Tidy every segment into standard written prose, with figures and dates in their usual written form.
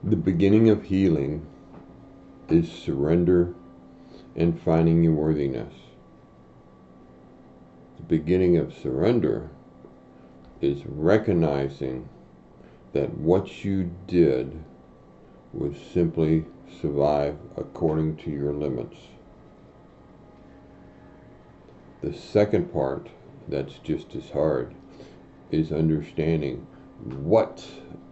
The beginning of healing is surrender and finding your worthiness. The beginning of surrender is recognizing that what you did was simply survive according to your limits. The second part, that's just as hard, is understanding what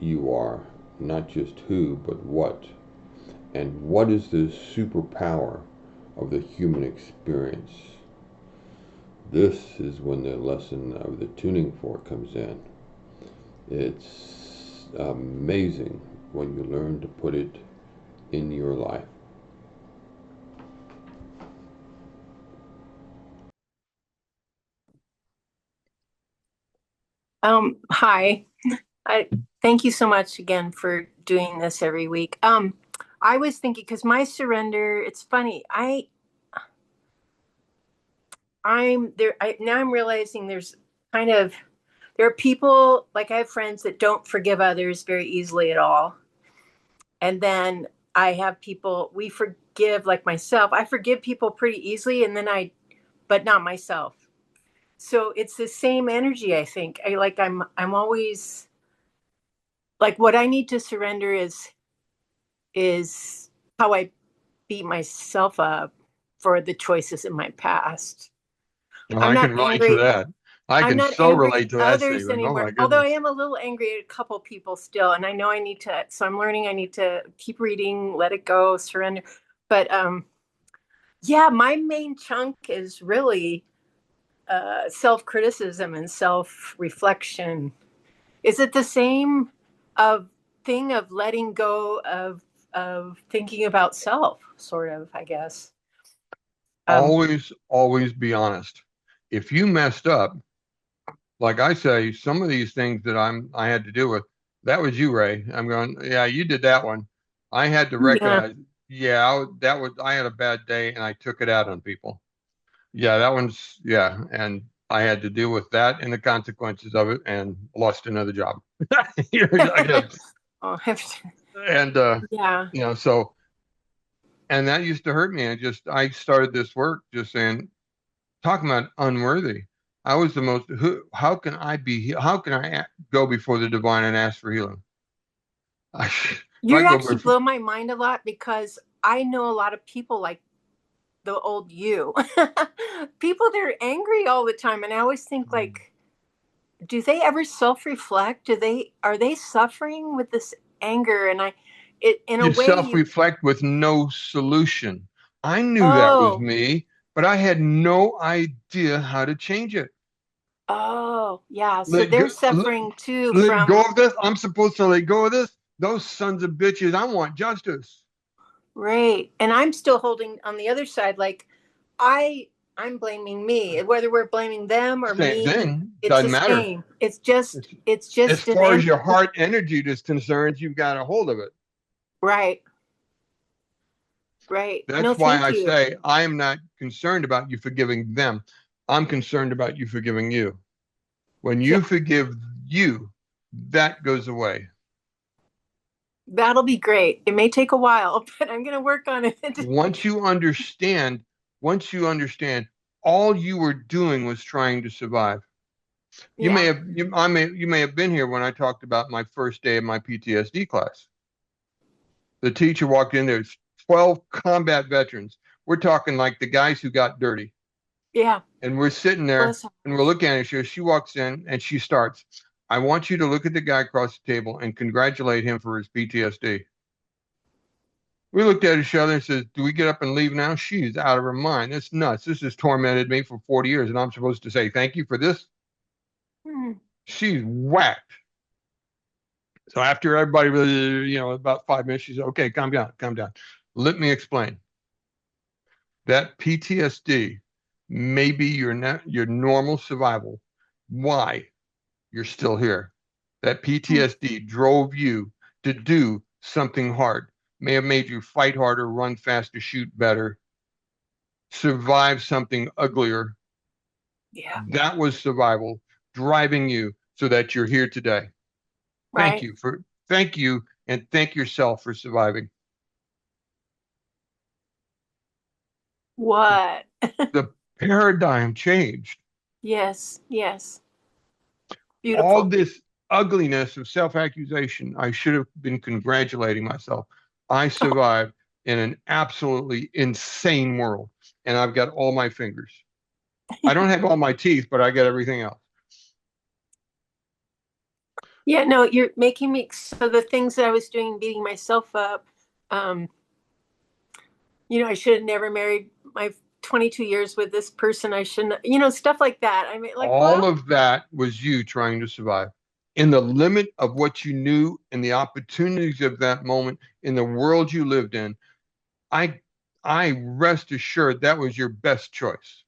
you are, not just who, but what. And what is the superpower of the human experience? This is when the lesson of the tuning fork comes in. It's amazing when you learn to put it in your life. Hi. I thank you so much again for doing this every week. I was thinking because my surrender, it's funny. I'm there. Now I'm realizing kind of there are people like I have friends that don't forgive others very easily at all, and then I have people we forgive like myself. I forgive people pretty easily, and then but not myself. So it's the same energy. I think I'm always like what I need to surrender is how I beat myself up for the choices in my past. Oh, I'm I not can relate to angry. that. I I'm can not so angry at relate to that others statement. Oh anymore. my Although I goodness. am a little angry at a couple people still, and I know I need to. So I'm learning. I need to keep reading, let it go, surrender. But yeah, my main chunk is really self criticism and self reflection. Is it the same of thing of letting go of thinking about self, sort of, I guess. Um, Always be honest. If you messed up, like I say, some of these things that I had to deal with, that was you, Ray. I'm going, yeah, you did that one. I had to yeah. recognize, yeah, that was I had a bad day and I took it out on people. Yeah, that one's yeah, and I had to deal with that and the consequences of it and lost another job. I guess. Oh, And yeah. so and that used to hurt me. I started this work just saying, talking about unworthy. I was the most. How can I be? How can I go before the divine and ask for healing? I, if I You go actually before, blow my mind a lot because I know a lot of people like the old you. People that are angry all the time. And I always think like, do they ever self-reflect? Are they suffering with this anger? And in a you way you, self-reflect with no solution. I knew that was oh, me, but I had no idea how to change it. oh, yeah. So Let go, they're suffering too let go from, of this. I'm supposed to let go of this. Those sons of bitches. I want justice. right. And I'm still holding on the other side, like I I'm blaming me. Whether we're blaming them or Same me, thing. it's Doesn't the matter. same. It's, It's as just an far as end. your heart energy is concerned, you've got a hold of it. Right, right. No, That's why thank I you. say I am not concerned about you forgiving them. I'm concerned about you forgiving you. When Yeah, you forgive you, that goes away. that'll be great. It may take a while, but I'm gonna work on it. Once you understand, once you understand, all you were doing was trying to survive. Yeah, You may have been here when I talked about my first day of my PTSD class. The teacher walked in, there's 12 combat veterans. We're talking like the guys who got dirty. yeah. And we're sitting there Bless and we're hearts. looking at her. She walks in and she starts, I want you to look at the guy across the table and congratulate him for his PTSD. We looked at each other and said, do we get up and leave now? She's out of her mind. That's nuts. This has tormented me for 40 years. And I'm supposed to say thank you for this. Hmm. She's whacked. So after everybody, about 5 minutes, she said, okay, calm down, calm down. Let me explain. That PTSD may be your normal survival. Why? You're still here. That Hmm. PTSD drove you to do something hard, may have made you fight harder, run faster, shoot better, survive something uglier. Yeah, That was survival driving you so that you're here today. Thank right. you for. thank you and thank yourself for surviving. What? The paradigm changed. Yes, yes. All Beautiful. this ugliness of self-accusation, I should have been congratulating myself. I survived in an absolutely insane world, and I've got all my fingers. I don't have all my teeth, but I got everything else. Yeah, no, you're making me, so the things that I was doing, beating myself up, um, I should have never married my 22 years with this person. I shouldn't, stuff like that. I mean, like, All well, of that was you trying to survive in the limit of what you knew and the opportunities of that moment in the world you lived in. I I rest assured that was your best choice,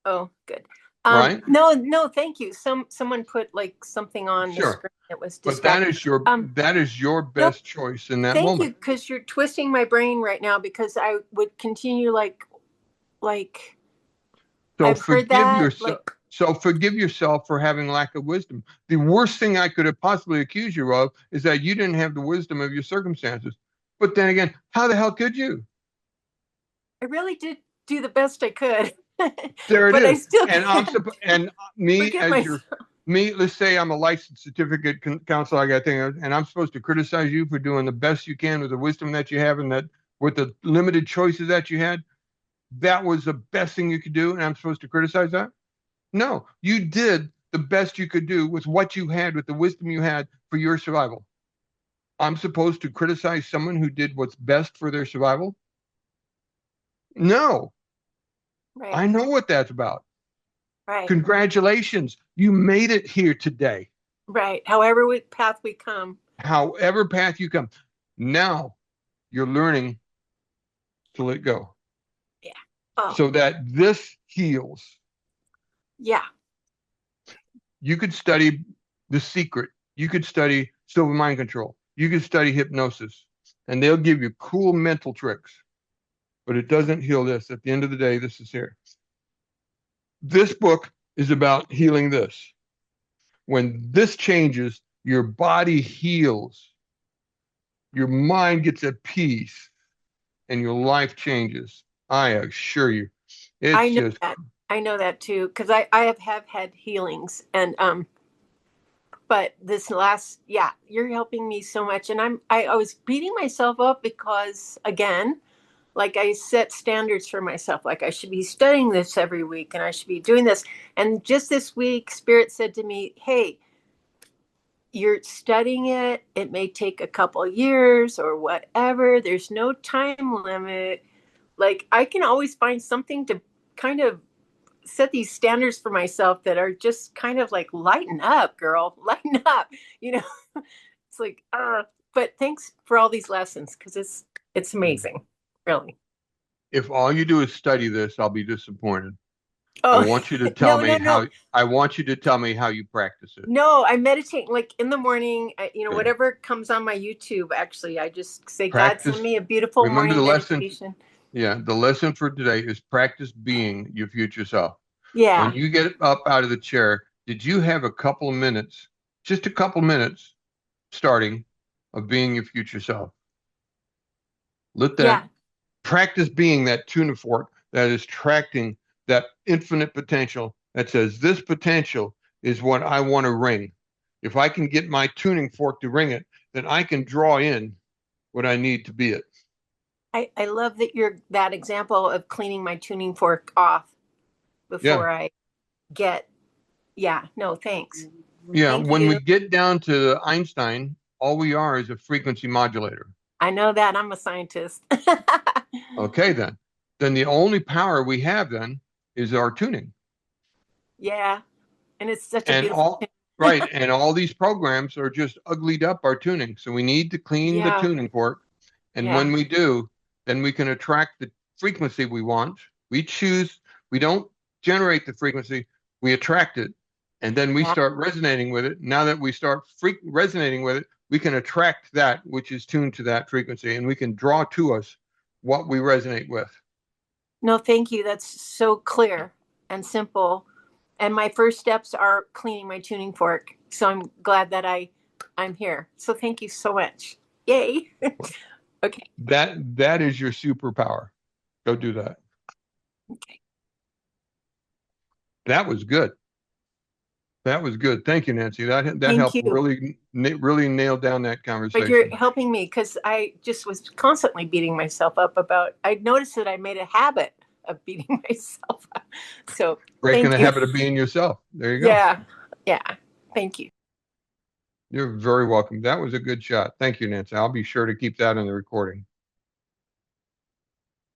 oh, good. right? No, no, thank you. Someone put like something on the Sure. screen that was But that distracting. is your Um, nope. best choice in that Thank you, moment. because you're twisting my brain right now because I would continue like So I've heard forgive that, yourself. So forgive yourself for having lack of wisdom. The worst thing I could have possibly accused you of is that you didn't have the wisdom of your circumstances. But then again, how the hell could you? I really did do the best I could, There it but I is. still And can't me forgive as your myself. me. Let's say I'm a licensed certificate counselor. I got thing, and I'm supposed to criticize you for doing the best you can with the wisdom that you have and that with the limited choices that you had. That was the best thing you could do, and I'm supposed to criticize that? No, you did the best you could do with what you had, with the wisdom you had for your survival. I'm supposed to criticize someone who did what's best for their survival? No, Right, I know what that's about. right, Congratulations, you made it here today. right. However path we come. However path you come, now you're learning to let go Yeah. Oh, so that this heals. yeah. You could study The Secret. You could study Silver Mind Control. You could study hypnosis, and they'll give you cool mental tricks, but it doesn't heal this. At the end of the day, this is here. This book is about healing this. When this changes, your body heals, your mind gets at peace, and your life changes. I assure you. It's I know just, that. I know that too because I have had healings and but this last, yeah, you're helping me so much, and I was beating myself up because again, like I set standards for myself, like I should be studying this every week and I should be doing this, and just this week Spirit said to me, hey, you're studying it may take a couple years or whatever, there's no time limit. Like I can always find something to kind of set these standards for myself that are just kind of like lighten up, girl, lighten up. You know, it's like, but thanks for all these lessons because it's amazing, really. if all you do is study this, I'll be disappointed. I Oh, want you to tell no, me no, no, how I want you to tell me how you practice it. no. I meditate like in the morning. Okay. Whatever comes on my YouTube. Actually, I just say, God, send Practice. me a beautiful Remember the morning lesson. meditation. Yeah, the lesson for today is practice being your future self. When Yeah, you get up out of the chair, did you have a couple of minutes, just a couple minutes, starting of being your future self? Let that yeah, practice being that tuna fork that is tracting that infinite potential that says, this potential is what I want to ring. If I can get my tuning fork to ring it, then I can draw in what I need to be it. I love that you're that example of cleaning my tuning fork off Yeah. before I get. Yeah, no, thanks. Yeah. Thank When we you. get down to Einstein, all we are is a frequency modulator. I know that I'm a scientist. Okay, then. Then the only power we have then is our tuning. Yeah, and it's such a And beautiful all thing. right, and all these programs are just uglied up our tuning. So we need to clean the Yeah, tuning fork. And yeah, when we do, then we can attract the frequency we want. We choose, we don't generate the frequency, we attract it. And then we yeah. start resonating with it. Now that we start resonating with it, we can attract that which is tuned to that frequency and we can draw to us what we resonate with. No, thank you. That's so clear and simple. And my first steps are cleaning my tuning fork. So I'm glad that I'm here. So thank you so much. Yay. Okay. That is your superpower. Go do that. Okay. That was good. That was good. Thank you, Nancy. That Thank helped you. really nail down that But you're conversation. helping me because I just was constantly beating myself up about, I noticed that I made a habit of beating myself up. So Breaking thank the you. habit of being yourself. There you go. Yeah. Yeah. Thank you. You're very welcome. That was a good shot. Thank you, Nancy. I'll be sure to keep that in the recording.